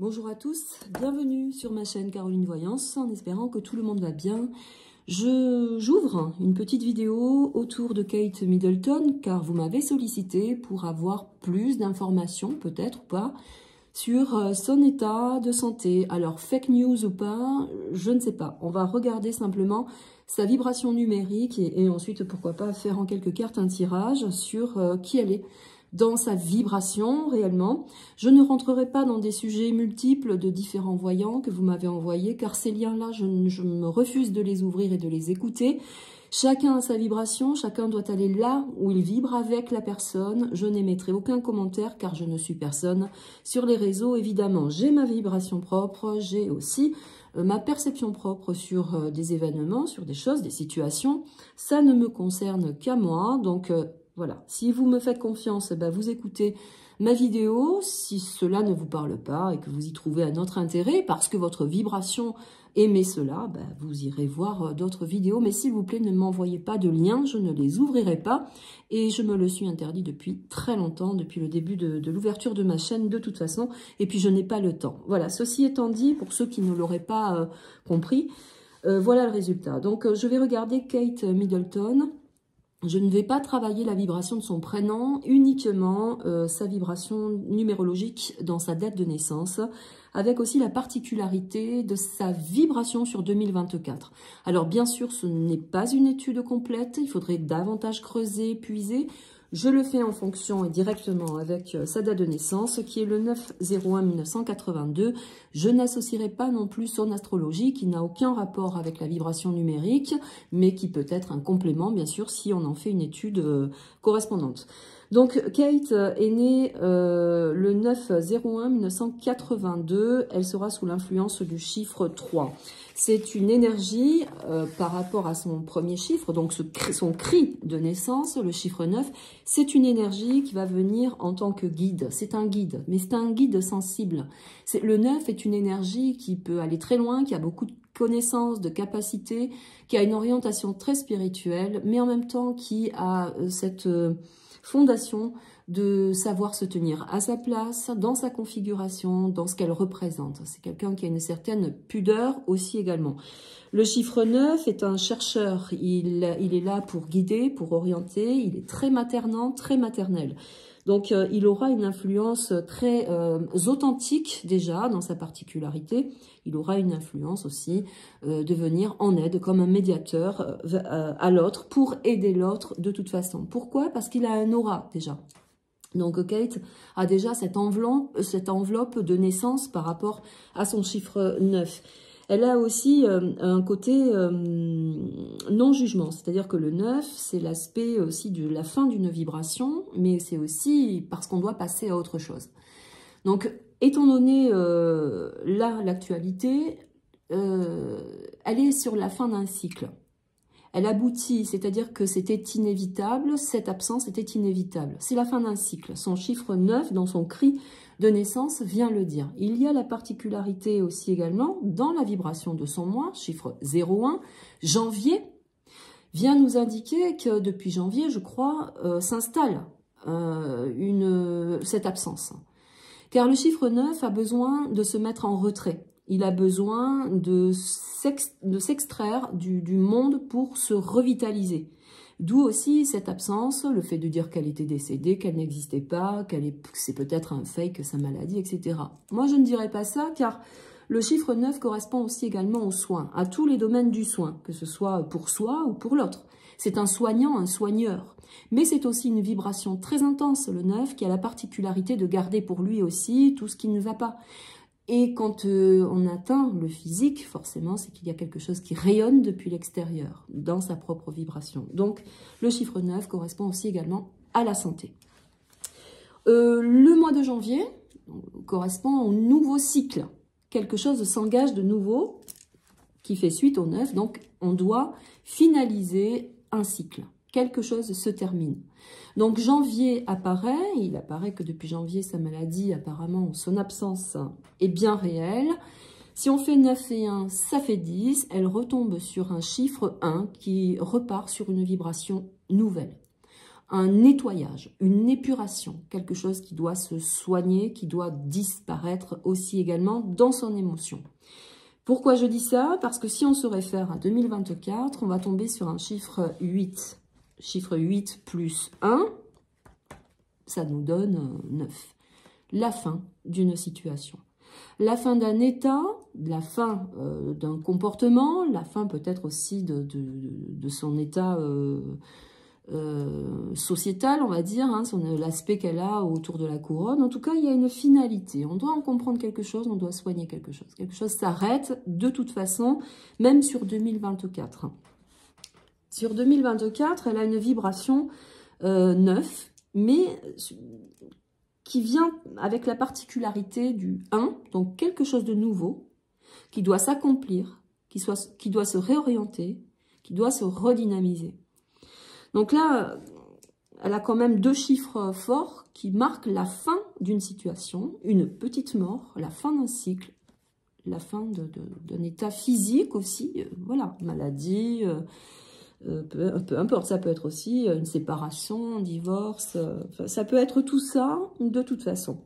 Bonjour à tous, bienvenue sur ma chaîne Caroline Voyance, en espérant que tout le monde va bien. J'ouvre une petite vidéo autour de Kate Middleton, car vous m'avez sollicité pour avoir plus d'informations, peut-être ou pas, sur son état de santé. Alors, fake news ou pas, je ne sais pas. On va regarder simplement sa vibration numérique et ensuite, pourquoi pas, faire en quelques cartes un tirage sur qui elle est dans sa vibration réellement. Je ne rentrerai pas dans des sujets multiples de différents voyants que vous m'avez envoyés, car ces liens-là, je me refuse de les ouvrir et de les écouter. Chacun a sa vibration, chacun doit aller là où il vibre avec la personne. Je n'émettrai aucun commentaire car je ne suis personne. Sur les réseaux, évidemment, j'ai ma vibration propre, j'ai aussi ma perception propre sur des événements, sur des choses, des situations. Ça ne me concerne qu'à moi, donc voilà. Si vous me faites confiance, vous écoutez ma vidéo. Si cela ne vous parle pas et que vous y trouvez un autre intérêt, parce que votre vibration aimez cela, vous irez voir d'autres vidéos. Mais s'il vous plaît, ne m'envoyez pas de liens, je ne les ouvrirai pas. Et je me le suis interdit depuis très longtemps, depuis le début de l'ouverture de ma chaîne, de toute façon. Et puis, je n'ai pas le temps. Voilà, ceci étant dit, pour ceux qui ne l'auraient pas compris, voilà le résultat. Donc, je vais regarder Kate Middleton. Je ne vais pas travailler la vibration de son prénom, uniquement sa vibration numérologique dans sa date de naissance, avec aussi la particularité de sa vibration sur 2024. Alors bien sûr, ce n'est pas une étude complète, il faudrait davantage creuser, puiser. Je le fais en fonction et directement avec sa date de naissance, qui est le 9/01/1982. Je n'associerai pas non plus son astrologie, qui n'a aucun rapport avec la vibration numérique, mais qui peut être un complément, bien sûr, si on en fait une étude correspondante. Donc, Kate est née le 9/01/1982. Elle sera sous l'influence du chiffre 3. C'est une énergie par rapport à son premier chiffre, donc son cri de naissance, le chiffre 9, c'est une énergie qui va venir en tant que guide. C'est un guide, mais c'est un guide sensible. Le 9 est une énergie qui peut aller très loin, qui a beaucoup de connaissances, de capacités, qui a une orientation très spirituelle, mais en même temps qui a cette fondation de savoir se tenir à sa place, dans sa configuration, dans ce qu'elle représente. C'est quelqu'un qui a une certaine pudeur aussi également. Le chiffre 9 est un chercheur, il est là pour guider, pour orienter, il est très maternant, très maternel. Donc il aura une influence très authentique déjà dans sa particularité. Il aura une influence aussi de venir en aide comme un médiateur à l'autre pour aider l'autre de toute façon. Pourquoi? Parce qu'il a un aura déjà. Donc Kate a déjà cette enveloppe de naissance par rapport à son chiffre 9. Elle a aussi un côté non-jugement, c'est-à-dire que le 9, c'est l'aspect aussi de la fin d'une vibration, mais c'est aussi parce qu'on doit passer à autre chose. Donc, étant donné l'actualité, elle est sur la fin d'un cycle. Elle aboutit, c'est-à-dire que c'était inévitable, cette absence était inévitable. C'est la fin d'un cycle. Son chiffre 9, dans son cri de naissance, vient le dire. Il y a la particularité aussi également, dans la vibration de son mois, chiffre 01, janvier, vient nous indiquer que depuis janvier, je crois, s'installe cette absence. Car le chiffre 9 a besoin de se mettre en retrait. Il a besoin de s'extraire du monde pour se revitaliser. D'où aussi cette absence, le fait de dire qu'elle était décédée, qu'elle n'existait pas, que c'est peut-être un fake, sa maladie, etc. Moi, je ne dirais pas ça, car le chiffre 9 correspond aussi également aux soins, à tous les domaines du soin, que ce soit pour soi ou pour l'autre. C'est un soignant, un soigneur. Mais c'est aussi une vibration très intense, le 9, qui a la particularité de garder pour lui aussi tout ce qui ne va pas. Et quand on atteint le physique, forcément, c'est qu'il y a quelque chose qui rayonne depuis l'extérieur, dans sa propre vibration. Donc, le chiffre 9 correspond aussi également à la santé. Le mois de janvier correspond au nouveau cycle. Quelque chose s'engage de nouveau qui fait suite au 9. Donc, on doit finaliser un cycle. Quelque chose se termine. Donc janvier apparaît, il apparaît que depuis janvier, sa maladie, apparemment, son absence est bien réelle. Si on fait 9 et 1, ça fait 10, elle retombe sur un chiffre 1 qui repart sur une vibration nouvelle. un nettoyage, une épuration, quelque chose qui doit se soigner, qui doit disparaître aussi également dans son émotion. Pourquoi je dis ça? Parce que si on se réfère à 2024, on va tomber sur un chiffre 8. Chiffre 8 plus 1, ça nous donne 9. La fin d'une situation. La fin d'un état, la fin d'un comportement, la fin peut-être aussi de son état sociétal, on va dire, hein, l'aspect qu'elle a autour de la couronne. En tout cas, il y a une finalité. On doit en comprendre quelque chose, on doit soigner quelque chose. Quelque chose s'arrête de toute façon, même sur 2024. Sur 2024, elle a une vibration 9, mais qui vient avec la particularité du 1, donc quelque chose de nouveau, qui doit s'accomplir, qui doit se réorienter, qui doit se redynamiser. Donc là, elle a quand même 2 chiffres forts qui marquent la fin d'une situation, une petite mort, la fin d'un cycle, la fin d'un état physique aussi, voilà, maladie, peu importe, ça peut être aussi une séparation, un divorce, ça peut être tout ça de toute façon.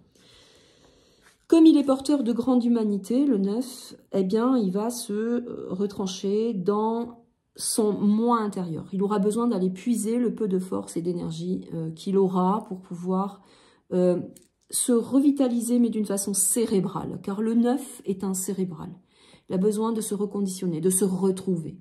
Comme il est porteur de grande humanité, le 9, eh bien, il va se retrancher dans son moi intérieur. Il aura besoin d'aller puiser le peu de force et d'énergie qu'il aura pour pouvoir se revitaliser, mais d'une façon cérébrale, car le 9 est un cérébral. Il a besoin de se reconditionner, de se retrouver.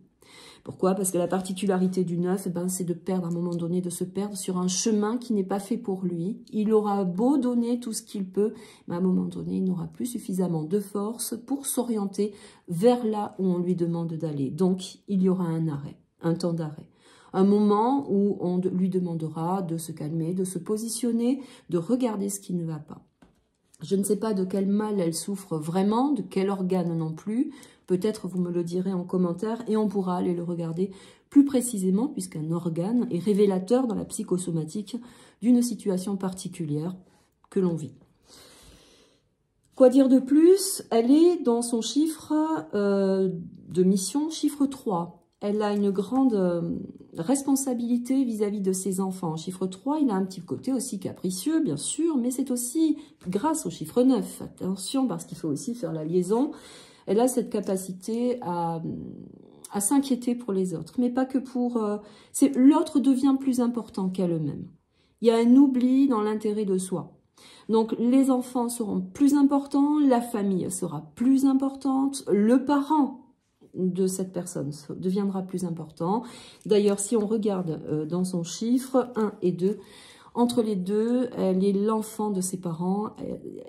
Pourquoi? Parce que la particularité du 9, c'est de perdre à un moment donné, de se perdre sur un chemin qui n'est pas fait pour lui. Il aura beau donner tout ce qu'il peut, mais à un moment donné, il n'aura plus suffisamment de force pour s'orienter vers là où on lui demande d'aller. Donc, il y aura un arrêt, un temps d'arrêt. Un moment où on lui demandera de se calmer, de se positionner, de regarder ce qui ne va pas. Je ne sais pas de quel mal elle souffre vraiment, de quel organe non plus. Peut-être vous me le direz en commentaire et on pourra aller le regarder plus précisément puisqu'un organe est révélateur dans la psychosomatique d'une situation particulière que l'on vit. Quoi dire de plus? Elle est dans son chiffre de mission, chiffre 3. Elle a une grande responsabilité vis-à-vis de ses enfants. Chiffre 3, il a un petit côté aussi capricieux, bien sûr, mais c'est aussi grâce au chiffre 9. Attention, parce qu'il faut aussi faire la liaison. Elle a cette capacité à s'inquiéter pour les autres, mais pas que pour... l'autre devient plus important qu'elle-même. Il y a un oubli dans l'intérêt de soi. Donc, les enfants seront plus importants, la famille sera plus importante, le parent de cette personne deviendra plus important. D'ailleurs, si on regarde dans son chiffre 1 et 2, entre les deux, elle est l'enfant de ses parents,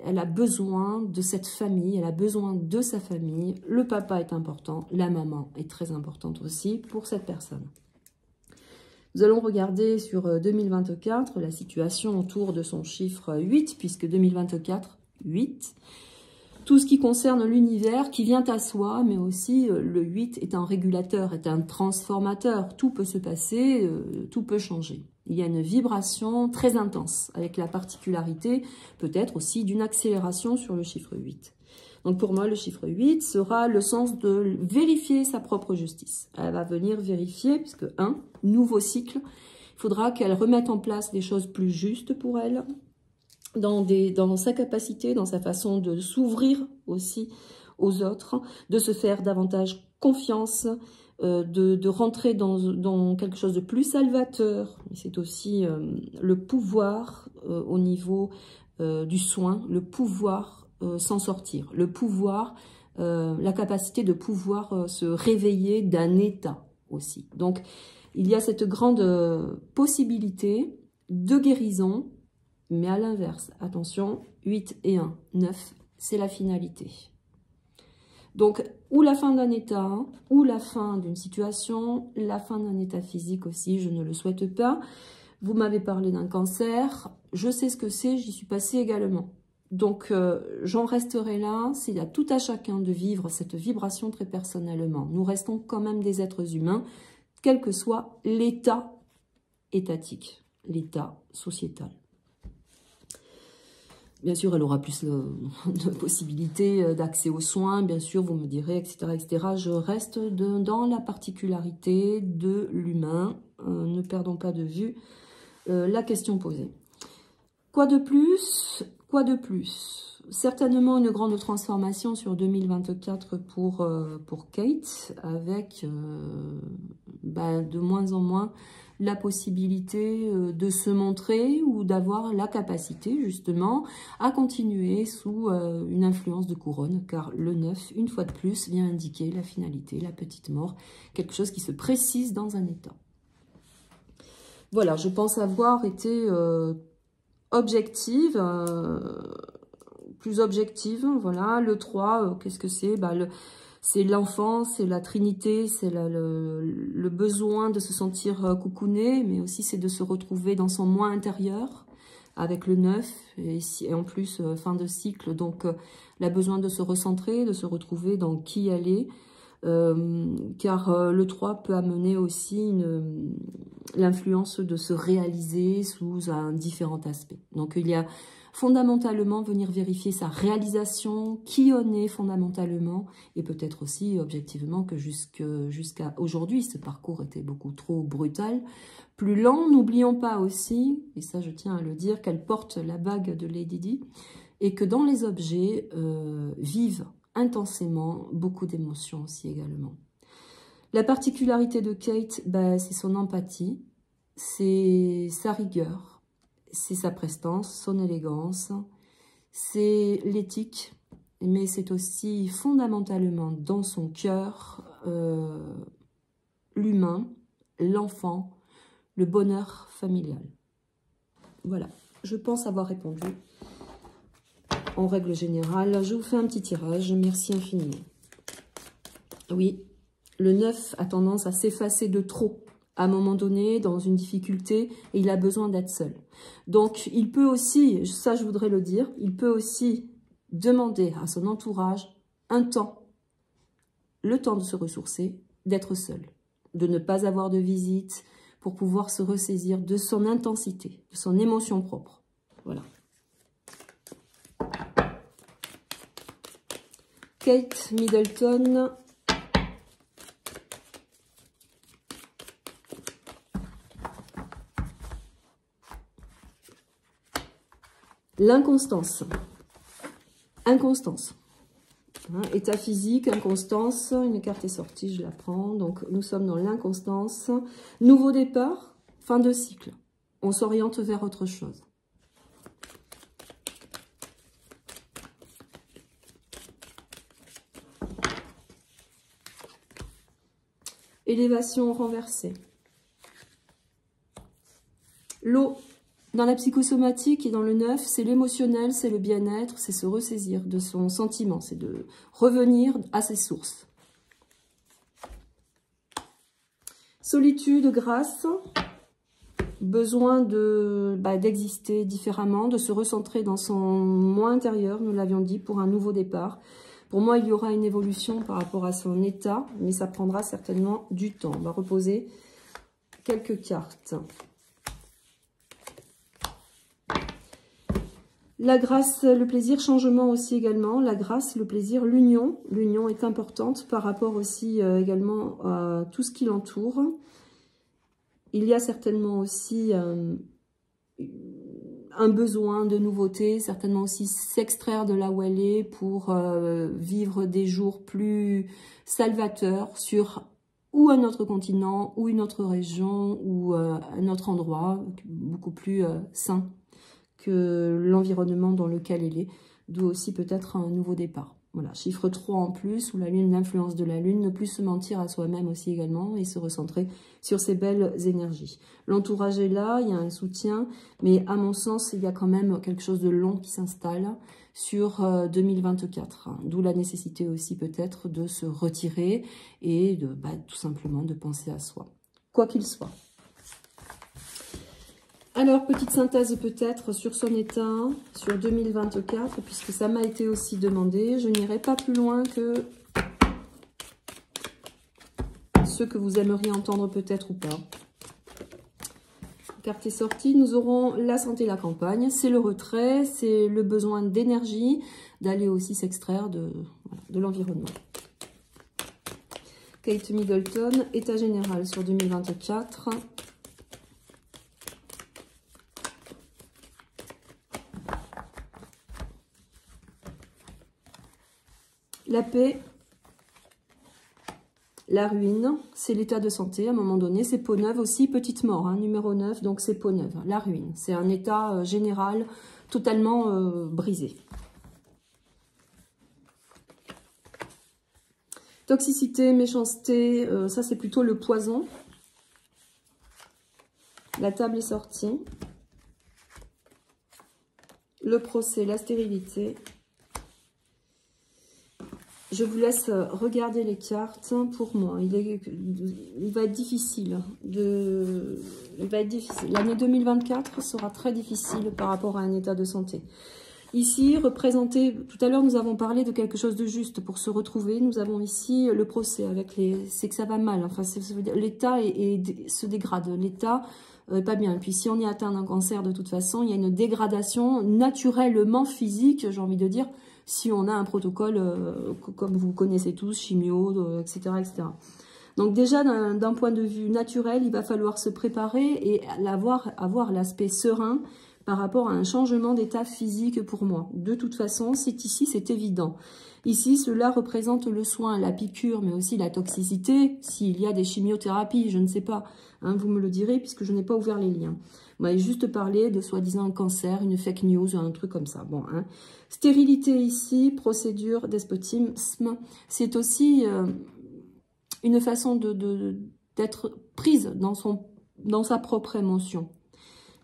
elle a besoin de cette famille, elle a besoin de sa famille. Le papa est important, la maman est très importante aussi pour cette personne. Nous allons regarder sur 2024 la situation autour de son chiffre 8, puisque 2024, 8. Tout ce qui concerne l'univers qui vient à soi, mais aussi le 8 est un régulateur, est un transformateur. Tout peut se passer, tout peut changer. Il y a une vibration très intense, avec la particularité peut-être aussi d'une accélération sur le chiffre 8. Donc pour moi, le chiffre 8 sera le sens de vérifier sa propre justice. Elle va venir vérifier, puisque 1, nouveau cycle, il faudra qu'elle remette en place des choses plus justes pour elle, dans sa capacité, dans sa façon de s'ouvrir aussi aux autres, de se faire davantage confiance, de rentrer dans quelque chose de plus salvateur. C'est aussi le pouvoir au niveau du soin, le pouvoir s'en sortir, le pouvoir, la capacité de pouvoir se réveiller d'un état aussi. Donc, il y a cette grande possibilité de guérison, mais à l'inverse, attention, 8 et 1, 9, c'est la finalité. Donc, ou la fin d'un état, ou la fin d'une situation, la fin d'un état physique aussi, je ne le souhaite pas. Vous m'avez parlé d'un cancer, je sais ce que c'est, j'y suis passée également. Donc, j'en resterai là, c'est à tout à chacun de vivre cette vibration très personnellement. Nous restons quand même des êtres humains, quel que soit l'état étatique, l'état sociétal. Bien sûr, elle aura plus de possibilités d'accès aux soins, bien sûr, vous me direz, etc., etc. Je reste dans la particularité de l'humain. Ne perdons pas de vue la question posée. Quoi de plus? Quoi de plus? Certainement une grande transformation sur 2024 pour Kate, avec de moins en moins la possibilité de se montrer ou d'avoir la capacité justement à continuer sous une influence de couronne, car le 9, une fois de plus, vient indiquer la finalité, la petite mort, quelque chose qui se précise dans un état. Voilà, je pense avoir été objective, plus objective, voilà. Le 3, qu'est-ce que c'est? C'est l'enfant, c'est la trinité, c'est le besoin de se sentir coucouné, mais aussi c'est de se retrouver dans son moi intérieur, avec le 9, et en plus fin de cycle, donc le besoin de se recentrer, de se retrouver dans qui aller, car le 3 peut amener aussi l'influence de se réaliser sous un différent aspect. Donc il y a fondamentalement venir vérifier sa réalisation, qui on est fondamentalement, et peut-être aussi objectivement que jusqu'à aujourd'hui, ce parcours était beaucoup trop brutal, plus lent. N'oublions pas aussi, et ça je tiens à le dire, qu'elle porte la bague de Lady Di, et que dans les objets vivent intensément beaucoup d'émotions aussi également. La particularité de Kate, c'est son empathie, c'est sa rigueur, c'est sa prestance, son élégance, c'est l'éthique, mais c'est aussi fondamentalement dans son cœur l'humain, l'enfant, le bonheur familial. Voilà, je pense avoir répondu. En règle générale, je vous fais un petit tirage, merci infiniment. Oui, le 9 a tendance à s'effacer de trop à un moment donné, dans une difficulté, et il a besoin d'être seul. Donc, il peut aussi, ça je voudrais le dire, il peut aussi demander à son entourage un temps, le temps de se ressourcer, d'être seul, de ne pas avoir de visite, pour pouvoir se ressaisir de son intensité, de son émotion propre. Voilà. Kate Middleton. L'inconstance. Inconstance. Hein, état physique, inconstance. Une carte est sortie, je la prends. Donc, nous sommes dans l'inconstance. Nouveau départ, fin de cycle. On s'oriente vers autre chose. Élévation renversée. L'eau. Dans la psychosomatique et dans le 9, c'est l'émotionnel, c'est le bien-être, c'est se ressaisir de son sentiment, c'est de revenir à ses sources. Solitude, grâce, besoin d'exister différemment, de se recentrer dans son moi intérieur, nous l'avions dit, pour un nouveau départ. Pour moi, il y aura une évolution par rapport à son état, mais ça prendra certainement du temps. On va reposer quelques cartes. La grâce, le plaisir, changement aussi également. La grâce, le plaisir, l'union. L'union est importante par rapport aussi également à tout ce qui l'entoure. Il y a certainement aussi un besoin de nouveauté, certainement aussi s'extraire de là où elle est pour vivre des jours plus salvateurs sur ou un autre continent, ou une autre région, ou un autre endroit, beaucoup plus sain que l'environnement dans lequel elle est, d'où aussi peut-être un nouveau départ. Voilà, chiffre 3 en plus, ou la lune, l'influence de la lune, ne plus se mentir à soi-même aussi également, et se recentrer sur ses belles énergies. L'entourage est là, il y a un soutien, mais à mon sens, il y a quand même quelque chose de long qui s'installe sur 2024, hein, d'où la nécessité aussi peut-être de se retirer, et de tout simplement de penser à soi, quoi qu'il soit. Alors, petite synthèse peut-être sur son état, sur 2024, puisque ça m'a été aussi demandé. Je n'irai pas plus loin que ce que vous aimeriez entendre peut-être ou pas. La carte est sortie, nous aurons la santé et la campagne. C'est le retrait, c'est le besoin d'énergie, d'aller aussi s'extraire de l'environnement. Kate Middleton, état général sur 2024. La paix, la ruine, c'est l'état de santé à un moment donné. C'est peau neuve aussi, petite mort, hein, numéro 9, donc c'est peau neuve. La ruine, c'est un état général totalement brisé. Toxicité, méchanceté, ça c'est plutôt le poison. La table est sortie. Le procès, la stérilité. Je vous laisse regarder les cartes. Pour moi, il va être difficile. L'année 2024 sera très difficile par rapport à un état de santé. Ici, représenté, tout à l'heure, nous avons parlé de quelque chose de juste pour se retrouver. Nous avons ici le procès avec les... C'est que ça va mal. Enfin, l'état se dégrade. L'état n'est pas bien. Et puis, si on y atteint un cancer, de toute façon, il y a une dégradation naturellement physique, j'ai envie de dire, si on a un protocole, comme vous connaissez tous, chimio, etc., etc. Donc déjà, d'un point de vue naturel, il va falloir se préparer et avoir l'aspect serein par rapport à un changement d'état physique pour moi. De toute façon, c'est ici, c'est évident. Ici, cela représente le soin, la piqûre, mais aussi la toxicité. S'il y a des chimiothérapies, je ne sais pas, hein, vous me le direz, puisque je n'ai pas ouvert les liens. On m'avait juste parlé de soi-disant un cancer, une fake news, un truc comme ça. Bon, hein. Stérilité ici, procédure, despotisme, c'est aussi une façon d'être prise dans sa propre émotion.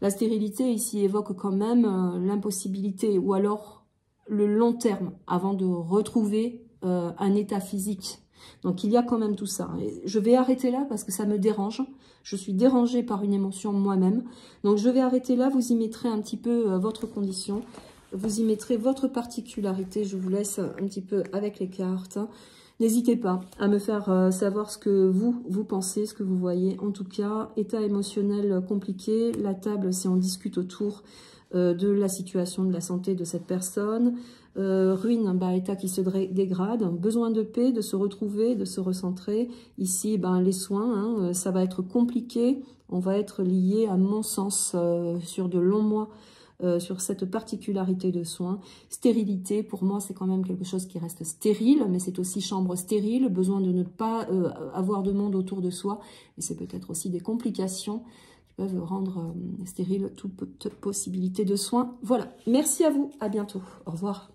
La stérilité ici évoque quand même l'impossibilité ou alors le long terme avant de retrouver un état physique. Donc il y a quand même tout ça. Et je vais arrêter là parce que ça me dérange. Je suis dérangée par une émotion moi-même. Donc je vais arrêter là. Vous y mettrez un petit peu votre condition. Vous y mettrez votre particularité. Je vous laisse un petit peu avec les cartes. N'hésitez pas à me faire savoir ce que vous pensez, ce que vous voyez. En tout cas, état émotionnel compliqué. La table, si on discute autour de la situation de la santé de cette personne. Ruine, état qui se dégrade. Besoin de paix, de se retrouver, de se recentrer. Ici, les soins, hein, ça va être compliqué. On va être lié, à mon sens, sur de longs mois, sur cette particularité de soins. Stérilité, pour moi, c'est quand même quelque chose qui reste stérile, mais c'est aussi chambre stérile, besoin de ne pas avoir de monde autour de soi, et c'est peut-être aussi des complications qui peuvent rendre stérile toute possibilité de soins. Voilà, merci à vous, à bientôt, au revoir.